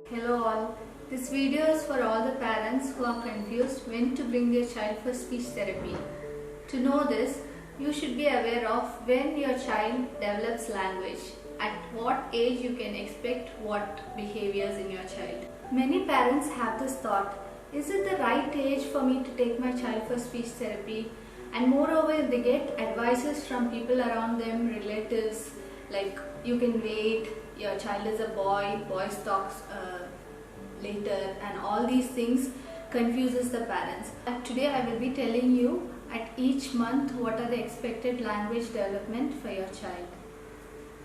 Hello all. This video is for all the parents who are confused when to bring their child for speech therapy. To know this, you should be aware of when your child develops language, at what age you can expect what behaviors in your child. Many parents have this thought, is it the right age for me to take my child for speech therapy? And moreover, they get advices from people around them, relatives, like you can wait, your child is a boy, boys talks later, and all these things confuses the parents. And today I will be telling you at each month what are the expected language development for your child.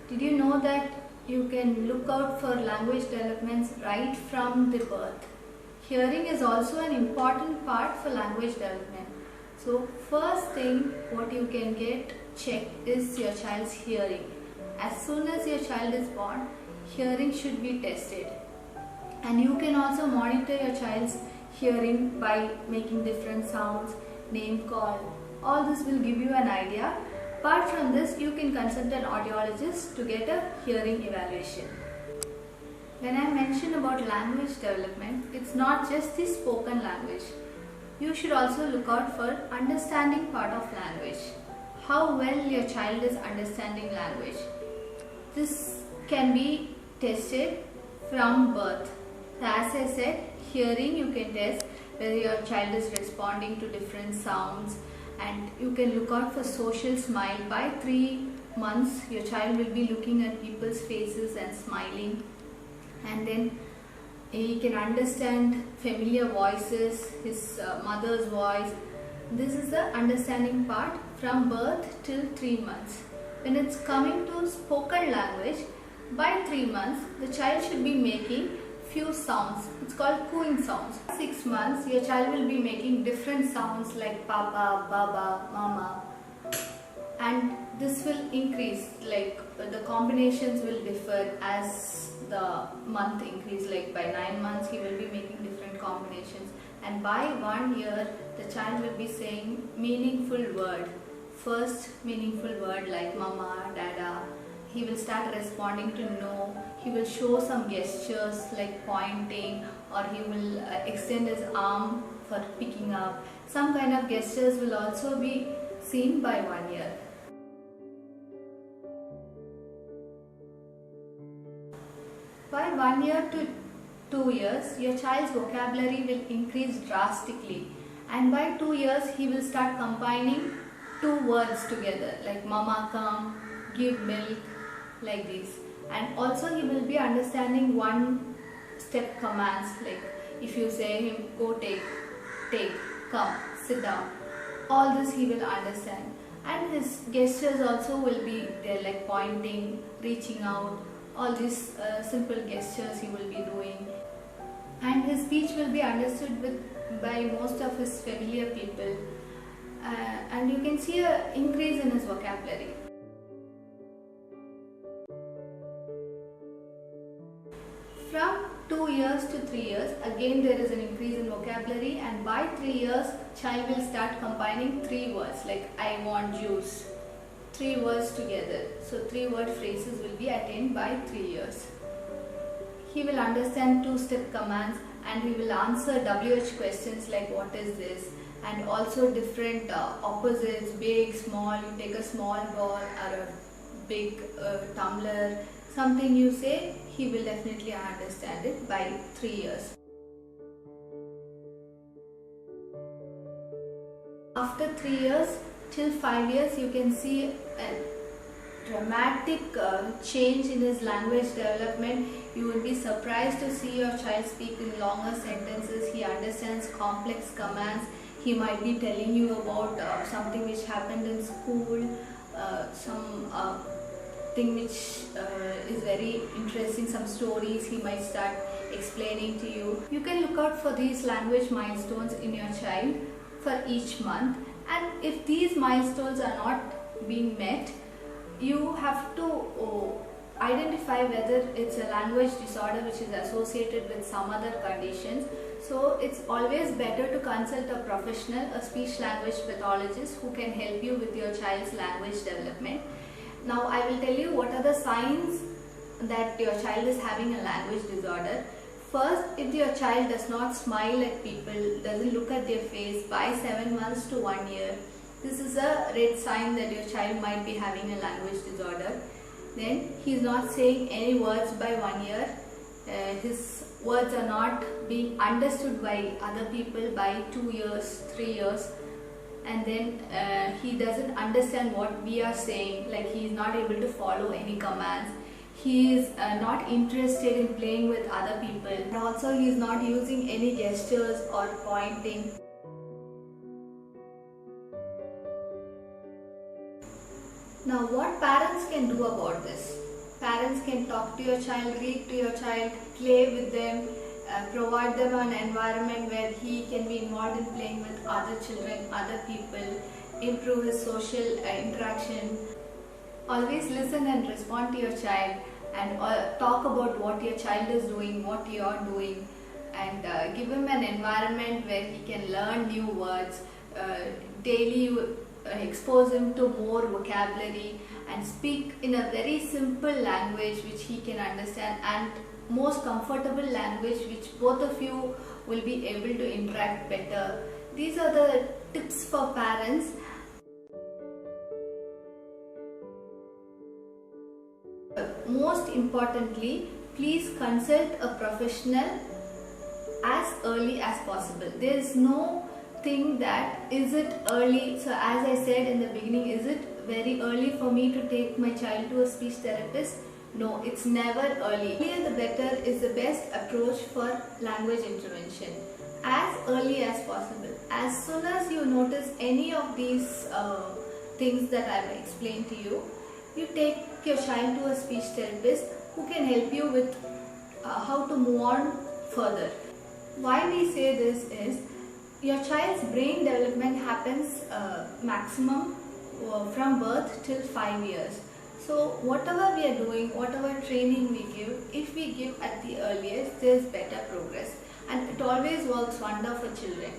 Did you know that you can look out for language developments right from the birth? Hearing is also an important part for language development. So first thing what you can get checked is your child's hearing. As soon as your child is born, hearing should be tested. And you can also monitor your child's hearing by making different sounds, name call. All this will give you an idea. Apart from this, you can consult an audiologist to get a hearing evaluation. When I mention about language development, it's not just the spoken language. You should also look out for understanding part of language. How well your child is understanding language. This can be tested from birth. As I said, hearing you can test whether your child is responding to different sounds, and you can look out for social smile. By 3 months, your child will be looking at people's faces and smiling, and then he can understand familiar voices, his mother's voice. This is the understanding part from birth till 3 months. When it's coming to spoken language, by 3 months, the child should be making few sounds. It's called cooing sounds. 6 months, your child will be making different sounds like papa, baba, mama. And this will increase, like the combinations will differ as the month increase. Like by 9 months, he will be making different combinations. And by 1 year, the child will be saying meaningful word. First meaningful word like mama, dada. He will start responding to no. He will show some gestures like pointing, or he will extend his arm for picking up. Some kind of gestures will also be seen by 1 year. By 1 year to 2 years, your child's vocabulary will increase drastically. And by 2 years, he will start combining 2 words together like mama come, give milk, like this. And also he will be understanding 1-step commands, like if you say him go take, come, sit down. All this he will understand. And his gestures also will be there, like pointing, reaching out. All these simple gestures he will be doing. And his speech will be understood by most of his familiar people. And you can see an increase in his vocabulary. From 2 years to 3 years, again there is an increase in vocabulary, and by 3 years, child will start combining 3 words like I want juice. 3 words together. So 3-word phrases will be attained by 3 years. He will understand 2-step commands, and he will answer WH questions like what is this, and also different opposites, big, small. You take a small ball or a big tumbler, something you say, he will definitely understand it by 3 years. After 3 years till 5 years, you can see a dramatic change in his language development. You will be surprised to see your child speak in longer sentences. He understands complex commands. He might be telling you about something which happened in school, some thing which is very interesting, some stories he might start explaining to you. You can look out for these language milestones in your child for each month, and if these milestones are not being met, you have to identify whether it's a language disorder which is associated with some other conditions. So it's always better to consult a professional, a speech language pathologist who can help you with your child's language development. Now I will tell you what are the signs that your child is having a language disorder. First, if your child does not smile at people, doesn't look at their face by 7 months to 1 year, this is a red sign that your child might be having a language disorder. Then he is not saying any words by 1 year. His words are not being understood by other people by 2 years, 3 years. And then he doesn't understand what we are saying, like he is not able to follow any commands. He is not interested in playing with other people, and also he is not using any gestures or pointing. Now, what parents can do about this? Parents can talk to your child, read to your child, play with them, provide them an environment where he can be involved in playing with other children, other people, improve his social interaction. Always listen and respond to your child, and talk about what your child is doing, what you are doing, and give him an environment where he can learn new words. Daily expose him to more vocabulary and speak in a very simple language which he can understand, and most comfortable language which both of you will be able to interact better. These are the tips for parents. Most importantly, please consult a professional as early as possible. There is no thing that is it early. So as I said in the beginning, is it very early for me to take my child to a speech therapist? No, it's never early. Earlier the better is the best approach for language intervention. As early as possible. As soon as you notice any of these things that I will explain to you, you take your child to a speech therapist who can help you with how to move on further. Why we say this is, your child's brain development happens maximum from birth till 5 years. So whatever we are doing, whatever training we give, if we give at the earliest, there is better progress, and it always works wonder for children.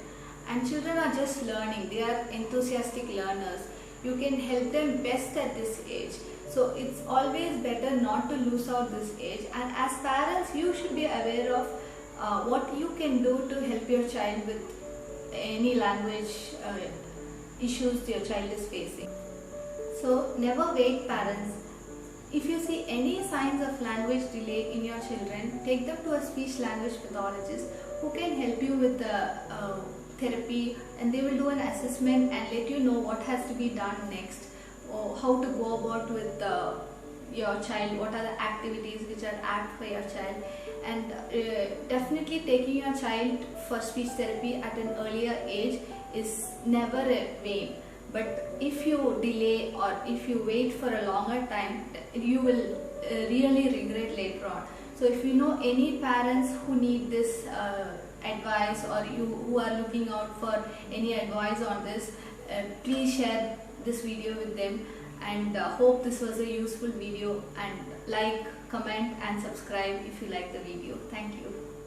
And children are just learning, they are enthusiastic learners. You can help them best at this age. So it's always better not to lose out this age, and as parents you should be aware of what you can do to help your child with any language issues your child is facing. So never wait, parents. If you see any signs of language delay in your children, take them to a speech language pathologist who can help you with the therapy, and they will do an assessment and let you know what has to be done next, or how to go about with your child, what are the activities which are apt for your child. And definitely taking your child for speech therapy at an earlier age is never a vain. But if you delay or if you wait for a longer time, you will really regret later on. So if you know any parents who need this advice, or you who are looking out for any advice on this, please share this video with them, and hope this was a useful video, and like, comment and subscribe if you like the video. Thank you.